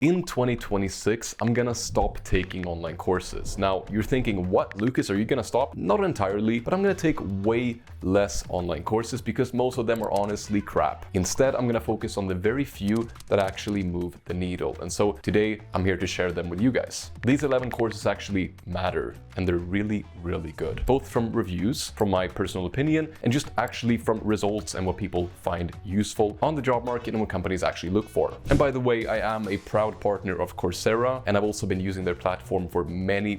In 2026, I'm gonna stop taking online courses. Now, you're thinking, what, Lucas, are you gonna stop? Not entirely, but I'm gonna take way less online courses because most of them are honestly crap. Instead, I'm gonna focus on the very few that actually move the needle. And so today, I'm here to share them with you guys. These 11 courses actually matter, and they're really, really good. Both from reviews, from my personal opinion, and just actually from results and what people find useful on the job market and what companies actually look for. And by the way, I am a proud partner of Coursera, and I've also been using their platform for many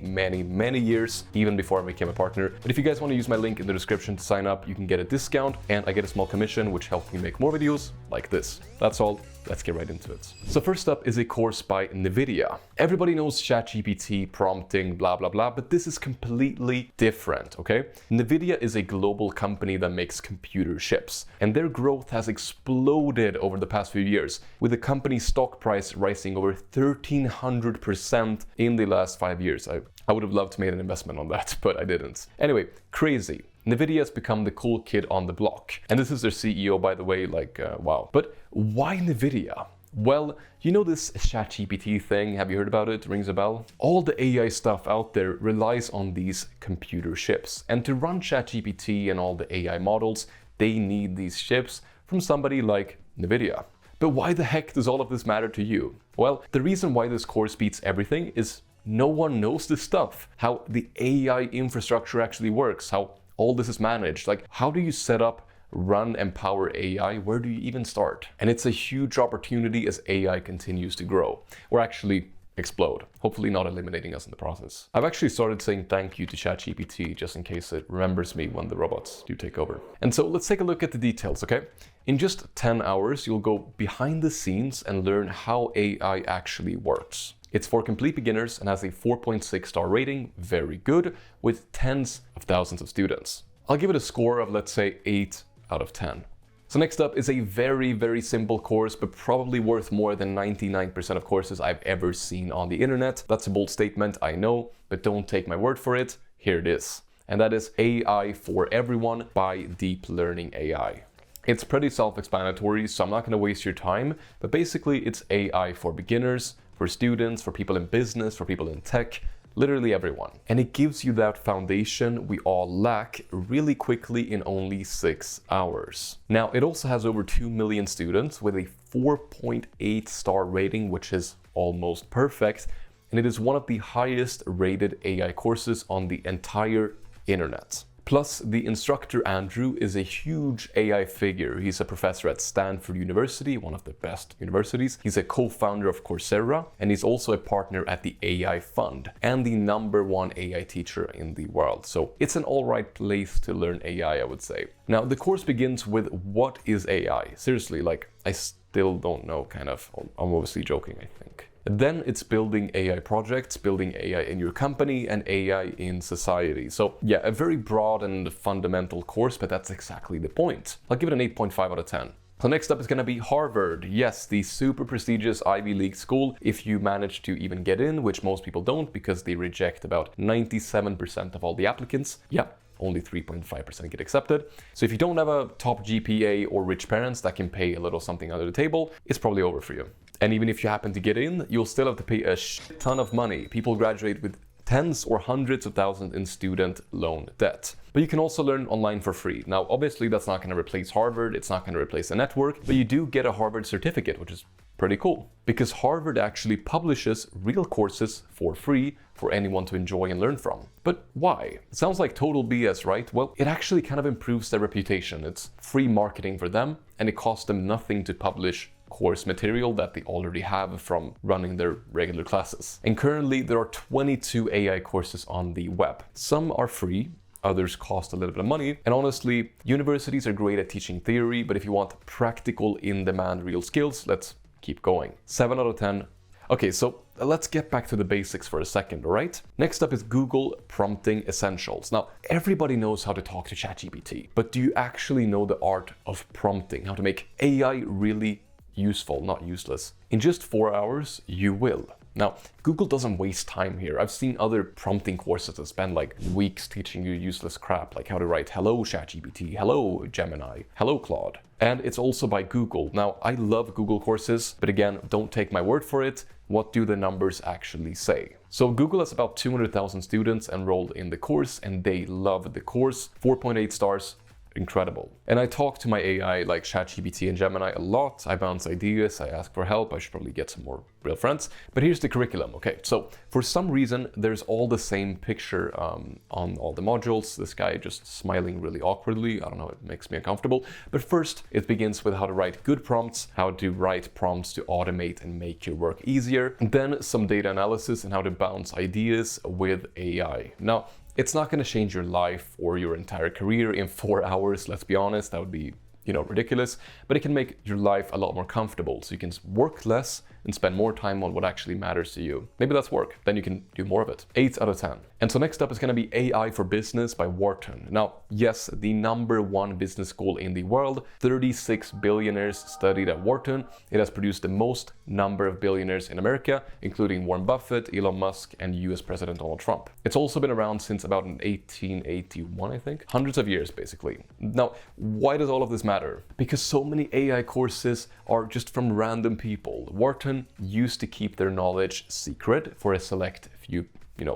years, even before I became a partner. But if you guys want to use my link in the description to sign up, you can get a discount, and I get a small commission, which helps me make more videos like this. That's all. Let's get right into it. So first up is a course by NVIDIA. Everybody knows ChatGPT, prompting, blah, blah, blah, but this is completely different, okay? NVIDIA is a global company that makes computer chips, and their growth has exploded over the past few years, with the company's stock price rising over 1,300% in the last 5 years. I would have loved to make an investment on that, but I didn't. Anyway, crazy. NVIDIA has become the cool kid on the block. And this is their CEO, by the way, wow. But why NVIDIA? Well, you know this ChatGPT thing? Have you heard about it? Rings a bell? All the AI stuff out there relies on these computer chips. And to run ChatGPT and all the AI models, they need these chips from somebody like NVIDIA. But why the heck does all of this matter to you? Well, the reason why this course beats everything is no one knows this stuff. How the AI infrastructure actually works, how all this is managed. Like, how do you set up, run, and power AI? Where do you even start? And it's a huge opportunity as AI continues to grow, or actually explode, hopefully not eliminating us in the process. I've actually started saying thank you to ChatGPT just in case it remembers me when the robots do take over. And so let's take a look at the details, okay? In just 10 hours, you'll go behind the scenes and learn how AI actually works. It's for complete beginners and has a 4.6 star rating, very good, with tens of thousands of students. I'll give it a score of, let's say, 8 out of 10. So next up is a very simple course, but probably worth more than 99% of courses I've ever seen on the internet. That's a bold statement, I know, but don't take my word for it. Here it is. And that is AI for Everyone by Deep Learning AI. It's pretty self-explanatory, so I'm not going to waste your time, but basically it's AI for beginners, for students, for people in business, for people in tech, literally everyone. And it gives you that foundation we all lack really quickly in only 6 hours. Now, it also has over 2 million students with a 4.8 star rating, which is almost perfect. And it is one of the highest rated AI courses on the entire internet. Plus, the instructor, Andrew, is a huge AI figure. He's a professor at Stanford University, one of the best universities. He's a co-founder of Coursera, and he's also a partner at the AI Fund and the #1 AI teacher in the world. So it's an all right place to learn AI, I would say. Now, the course begins with what is AI? Seriously, I still don't know, kind of. I'm obviously joking, I think. Then it's building AI projects, building AI in your company, and AI in society. So yeah, a very broad and fundamental course, but that's exactly the point. I'll give it an 8.5 out of 10. So next up is going to be Harvard. Yes, the super prestigious Ivy League school, if you manage to even get in, which most people don't because they reject about 97% of all the applicants. Yeah. Only 3.5% get accepted. So if you don't have a top GPA or rich parents that can pay a little something under the table, it's probably over for you. And even if you happen to get in, you'll still have to pay a shit ton of money. People graduate with tens or hundreds of thousands in student loan debt. But you can also learn online for free. Now, obviously, that's not going to replace Harvard. It's not going to replace a network, but you do get a Harvard certificate, which is pretty cool. Because Harvard actually publishes real courses for free for anyone to enjoy and learn from. But why? It sounds like total BS, right? Well, it actually kind of improves their reputation. It's free marketing for them, and it costs them nothing to publish course material that they already have from running their regular classes. And currently there are 22 AI courses on the web. Some are free, others cost a little bit of money. And honestly, universities are great at teaching theory, but if you want practical, in-demand, real skills, let's keep going. 7 out of 10. Okay, so let's get back to the basics for a second, all right? Next up is Google Prompting Essentials. Now, everybody knows how to talk to ChatGPT, but do you actually know the art of prompting, how to make AI really useful, not useless? In just 4 hours, you will. Now, Google doesn't waste time here. I've seen other prompting courses that spend like weeks teaching you useless crap, like how to write hello ChatGPT, hello Gemini, hello Claude. And it's also by Google. Now, I love Google courses, but again, don't take my word for it. what do the numbers actually say? So Google has about 200,000 students enrolled in the course, and they love the course. 4.8 stars. Incredible. And I talk to my AI like ChatGPT and Gemini a lot. I bounce ideas, I ask for help. I should probably get some more real friends. But here's the curriculum. Okay, so for some reason, there's all the same picture on all the modules. This guy just smiling really awkwardly. I don't know, it makes me uncomfortable. But first, it begins with how to write good prompts, how to write prompts to automate and make your work easier. And then some data analysis and how to bounce ideas with AI. Now, it's not going to change your life or your entire career in 4 hours, let's be honest. That would be, ridiculous. But it can make your life a lot more comfortable. So you can work less and spend more time on what actually matters to you. Maybe that's work. Then you can do more of it. 8 out of 10. And so next up is going to be AI for Business by Wharton. Now, yes, the #1 business school in the world. 36 billionaires studied at Wharton. It has produced the most number of billionaires in America, including Warren Buffett, Elon Musk, and US President Donald Trump. It's also been around since about 1881, I think. Hundreds of years, basically. Now, why does all of this matter? Because so many AI courses are just from random people. Wharton used to keep their knowledge secret for a select few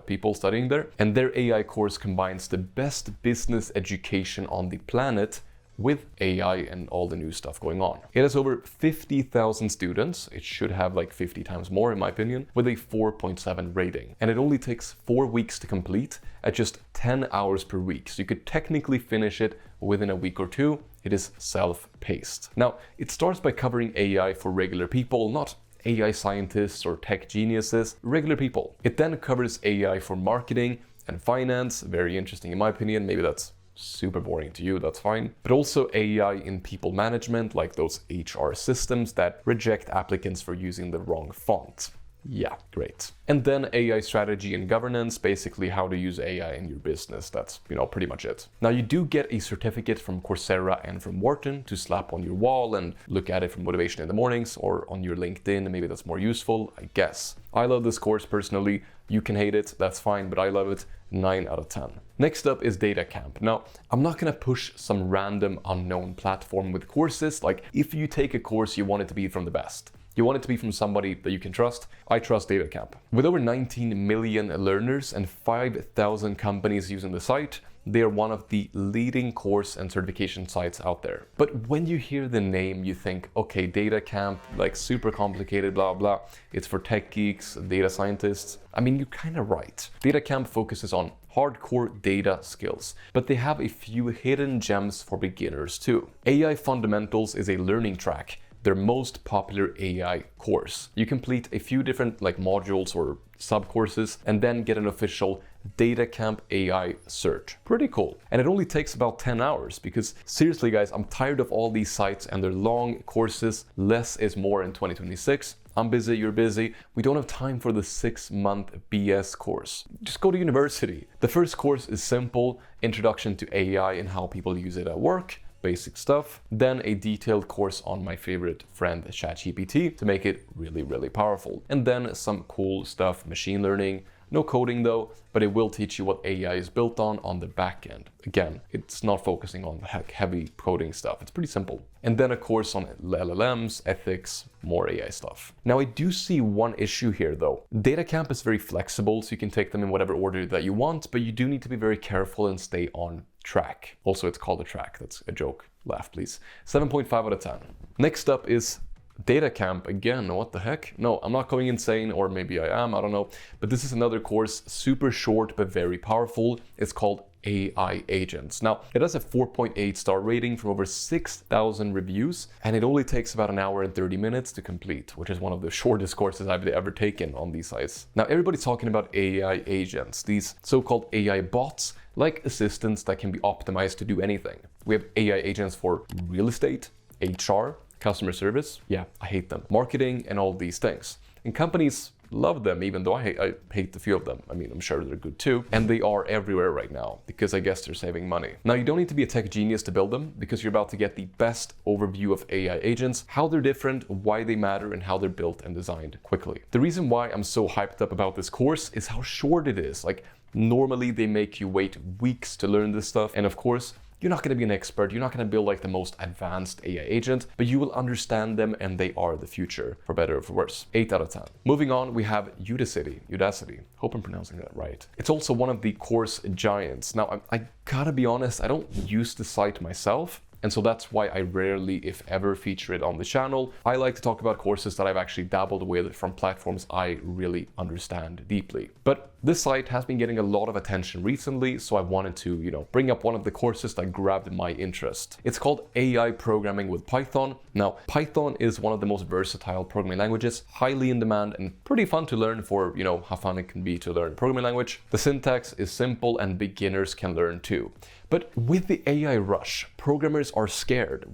people studying there, and their AI course combines the best business education on the planet with AI and all the new stuff going on. It has over 50,000 students. It should have like 50 times more in my opinion, with a 4.7 rating. And it only takes 4 weeks to complete at just 10 hours per week. So you could technically finish it within a week or two. It is self-paced. Now, it starts by covering AI for regular people, not AI scientists or tech geniuses, regular people. It then covers AI for marketing and finance, very interesting in my opinion. Maybe that's super boring to you, that's fine. But also AI in people management, like those HR systems that reject applicants for using the wrong font. Yeah, great. And then AI strategy and governance, basically how to use AI in your business. That's, pretty much it. Now, you do get a certificate from Coursera and from Wharton to slap on your wall and look at it for motivation in the mornings, or on your LinkedIn. Maybe that's more useful, I guess. I love this course personally. You can hate it, that's fine, but I love it. 9 out of 10. Next up is Data Camp. Now, I'm not gonna push some random unknown platform with courses. Like, if you take a course, you want it to be from the best. You want it to be from somebody that you can trust. I trust Data Camp. With over 19 million learners and 5,000 companies using the site, they are one of the leading course and certification sites out there. But when you hear the name, you think, okay, Data Camp, like super complicated, blah, blah. It's for tech geeks, data scientists. I mean, you're kind of right. Data Camp focuses on hardcore data skills, but they have a few hidden gems for beginners too. AI Fundamentals is a learning track, their most popular AI course. You complete a few different modules or sub-courses and then get an official Data Camp AI cert. Pretty cool. And it only takes about 10 hours because seriously guys, I'm tired of all these sites and their long courses. Less is more in 2026. I'm busy, you're busy. We don't have time for the 6-month BS course. Just go to university. The first course is simple, Introduction to AI and how people use it at work. Basic stuff, then a detailed course on my favorite friend ChatGPT to make it really, really powerful. And then some cool stuff, machine learning, no coding though, but it will teach you what AI is built on the back end. Again, it's not focusing on the heavy coding stuff, it's pretty simple. And then a course on LLMs, ethics, more AI stuff. Now I do see one issue here though. Data Camp is very flexible, so you can take them in whatever order that you want, but you do need to be very careful and stay on track. Also, it's called a track. That's a joke. Laugh, please. 7.5 out of 10. Next up is Data Camp again. What the heck? No, I'm not going insane, or maybe I am, I don't know. But this is another course, super short but very powerful. It's called AI Agents. Now, it has a 4.8 star rating from over 6,000 reviews, and it only takes about 1 hour and 30 minutes to complete, which is one of the shortest courses I've ever taken on these sites. Now, everybody's talking about AI agents, these so-called AI bots, like assistants that can be optimized to do anything. We have AI agents for real estate, HR, customer service. Yeah, I hate them. Marketing and all these things. And companies love them, even though I hate a few of them. I mean, I'm sure they're good too. And they are everywhere right now because I guess they're saving money. Now, you don't need to be a tech genius to build them because you're about to get the best overview of AI agents, how they're different, why they matter, and how they're built and designed quickly. The reason why I'm so hyped up about this course is how short it is. Normally they make you wait weeks to learn this stuff. And of course, You're not going to be an expert, you're not going to build like the most advanced AI agent, but you will understand them and they are the future, for better or for worse. 8 out of 10. Moving on, we have Udacity. Hope I'm pronouncing that right. It's also one of the course giants. Now, I gotta be honest, I don't use the site myself. And so that's why I rarely, if ever, feature it on the channel. I like to talk about courses that I've actually dabbled with from platforms I really understand deeply. But this site has been getting a lot of attention recently, so I wanted to, bring up one of the courses that grabbed my interest. It's called AI Programming with Python. Now, Python is one of the most versatile programming languages, highly in demand and pretty fun to learn for, how fun it can be to learn programming language. The syntax is simple and beginners can learn too. But with the AI rush, programmers are scared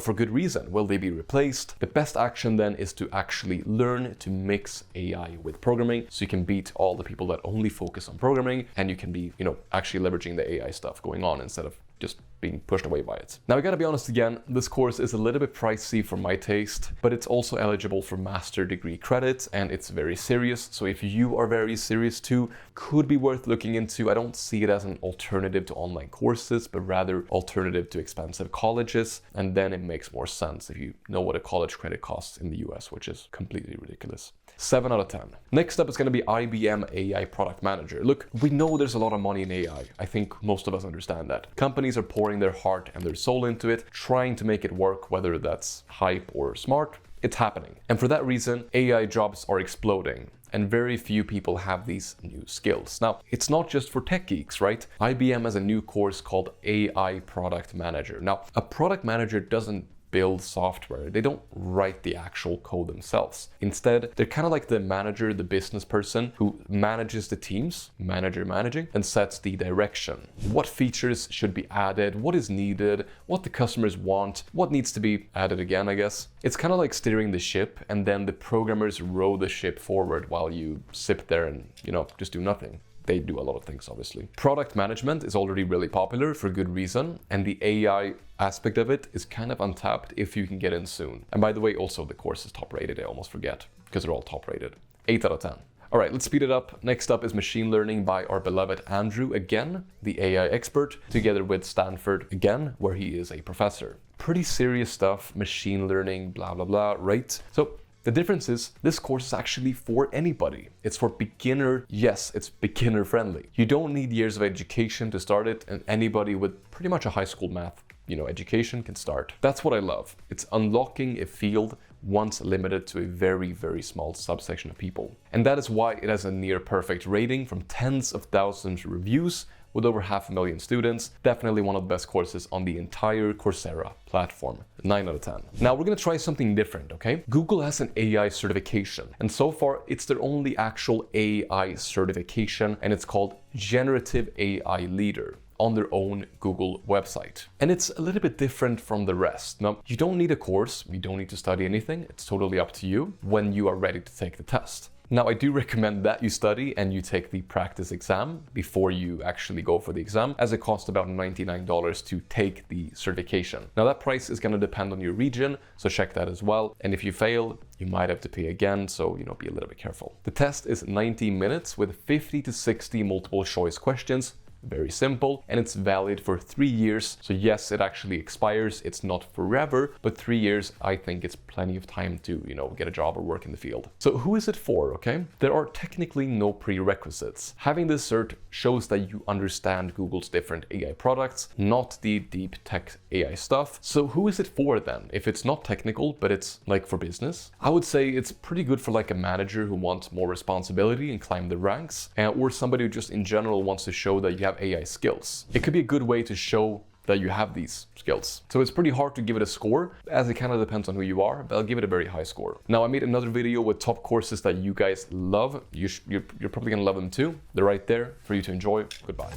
for good reason. Will they be replaced? The best action then is to actually learn to mix AI with programming so you can beat all the people that only focus on programming and you can be, actually leveraging the AI stuff going on instead of just being pushed away by it. Now, I gotta be honest again, this course is a little bit pricey for my taste, but it's also eligible for master degree credits and it's very serious. So if you are very serious too, could be worth looking into. I don't see it as an alternative to online courses, but rather alternative to expensive colleges. And then it makes more sense if you know what a college credit costs in the US, which is completely ridiculous. 7 out of 10. Next up is gonna be IBM AI Product Manager. Look, we know there's a lot of money in AI. I think most of us understand that. Companies are pouring their heart and their soul into it, trying to make it work, whether that's hype or smart. It's happening. And for that reason, AI jobs are exploding. And very few people have these new skills. Now, it's not just for tech geeks, right? IBM has a new course called AI Product Manager. Now, a product manager doesn't build software. They don't write the actual code themselves. Instead, they're kind of like the manager, the business person who manages the teams, managing, and sets the direction. What features should be added, what is needed, what the customers want, what needs to be added again, I guess. It's kind of like steering the ship and then the programmers row the ship forward while you sit there and, just do nothing. They do a lot of things, obviously. Product management is already really popular for good reason, and the AI aspect of it is kind of untapped if you can get in soon. And by the way, also the course is top rated, I almost forget, because they're all top rated. 8 out of 10. All right, let's speed it up. Next up is machine learning by our beloved Andrew, again, the AI expert, together with Stanford, again, where he is a professor. Pretty serious stuff, machine learning, blah, blah, blah, right? So the difference is this course is actually for anybody. It's for beginner. Yes, it's beginner friendly. You don't need years of education to start it, and anybody with pretty much a high school math, education can start. That's what I love. It's unlocking a field once limited to a very, very small subsection of people. And that is why it has a near perfect rating from tens of thousands of reviews with over 500,000 students. Definitely one of the best courses on the entire Coursera platform. 9 out of 10. Now we're gonna try something different, okay? Google has an AI certification, and so far it's their only actual AI certification, and it's called Generative AI Leader on their own Google website. And it's a little bit different from the rest. Now, you don't need a course, you don't need to study anything, it's totally up to you when you are ready to take the test. Now, I do recommend that you study and you take the practice exam before you actually go for the exam, as it costs about $99 to take the certification. Now, that price is going to depend on your region, so check that as well. And if you fail, you might have to pay again, so be a little bit careful. The test is 90 minutes with 50 to 60 multiple choice questions. Very simple, and it's valid for 3 years. So yes, it actually expires. It's not forever, but 3 years, I think it's plenty of time to, get a job or work in the field. So who is it for, okay? There are technically no prerequisites. Having this cert shows that you understand Google's different AI products, not the deep tech AI stuff. So who is it for then? If it's not technical, but it's like for business, I would say it's pretty good for like a manager who wants more responsibility and climb the ranks, or somebody who just in general wants to show that you have AI skills. It could be a good way to show that you have these skills. So it's pretty hard to give it a score, as it kind of depends on who you are, but I'll give it a very high score. Now, I made another video with top courses that you guys love. You're probably gonna love them too. They're right there for you to enjoy. Goodbye.